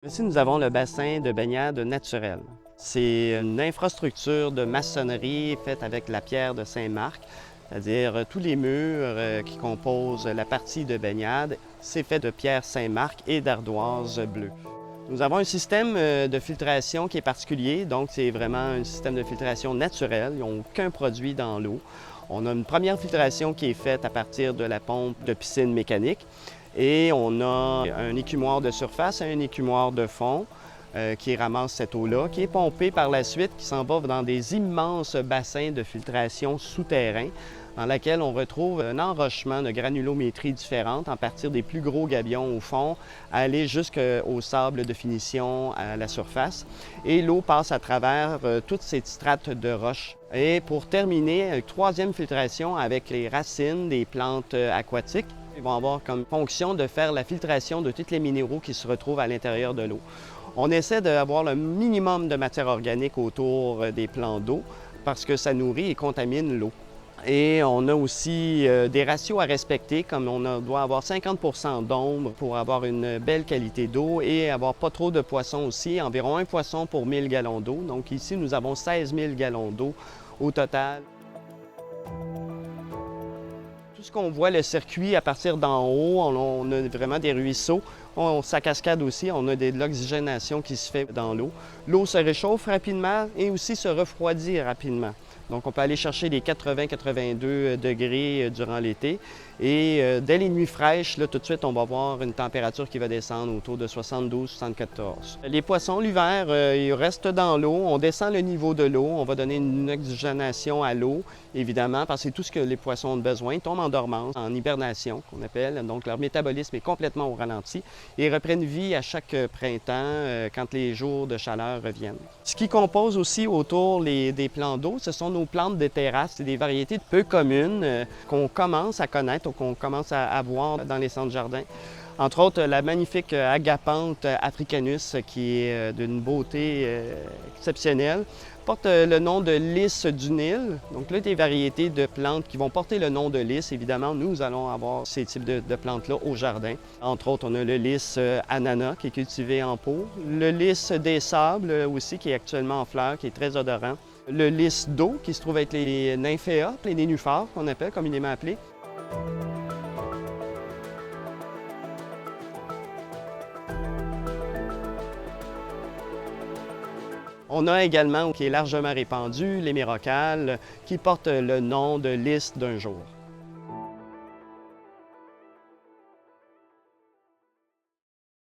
Ici, nous avons le bassin de baignade naturel. C'est une infrastructure de maçonnerie faite avec la pierre de Saint-Marc, c'est-à-dire tous les murs qui composent la partie de baignade, c'est fait de pierre Saint-Marc et d'ardoise bleue. Nous avons un système de filtration qui est particulier, donc c'est vraiment un système de filtration naturel. Ils n'ont aucun produit dans l'eau. On a une première filtration qui est faite à partir de la pompe de piscine mécanique et on a un écumoire de surface et un écumoire de fond qui ramasse cette eau-là, qui est pompée par la suite, qui s'en va dans des immenses bassins de filtration souterrains dans laquelle on retrouve un enrochement de granulométrie différente, en partir des plus gros gabions au fond, à aller jusqu'au sable de finition à la surface. Et l'eau passe à travers toutes ces strates de roches. Et pour terminer, une troisième filtration avec les racines des plantes aquatiques. Ils vont avoir comme fonction de faire la filtration de tous les minéraux qui se retrouvent à l'intérieur de l'eau. On essaie d'avoir le minimum de matière organique autour des plans d'eau parce que ça nourrit et contamine l'eau. Et on a aussi des ratios à respecter, comme doit avoir 50 d'ombre pour avoir une belle qualité d'eau et avoir pas trop de poissons aussi, environ un poisson pour 1000 gallons d'eau. Donc ici, nous avons 16 000 gallons d'eau au total. Tout ce qu'on voit, le circuit à partir d'en haut, on a vraiment des ruisseaux. Ça cascade aussi, on a de l'oxygénation qui se fait dans l'eau. L'eau se réchauffe rapidement et aussi se refroidit rapidement. Donc, on peut aller chercher les 80-82 degrés durant l'été. Et dès les nuits fraîches, là, tout de suite, on va avoir une température qui va descendre autour de 72-74. Les poissons, l'hiver, ils restent dans l'eau. On descend le niveau de l'eau. On va donner une oxygénation à l'eau, évidemment, parce que c'est tout ce que les poissons ont besoin. Ils tombent en dormance, en hibernation, qu'on appelle. Donc, leur métabolisme est complètement au ralenti. Et ils reprennent vie à chaque printemps quand les jours de chaleur reviennent. Ce qui compose aussi autour des plans d'eau, ce sont nos plantes de terrasse. C'est des variétés peu communes qu'on commence à connaître ou qu'on commence à voir dans les centres jardins. Entre autres, la magnifique agapanthe africanus qui est d'une beauté exceptionnelle, porte le nom de lys du Nil. Donc là, des variétés de plantes qui vont porter le nom de lys. Évidemment, nous allons avoir ces types de plantes-là au jardin. Entre autres, on a le lys ananas qui est cultivé en pot. Le lys des sables aussi qui est actuellement en fleurs, qui est très odorant. Le lys d'eau qui se trouve avec les nymphéas, les nénuphars qu'on appelle communément appelés. On a également, qui est largement répandu, l'hémérocale, qui porte le nom de lys d'un jour.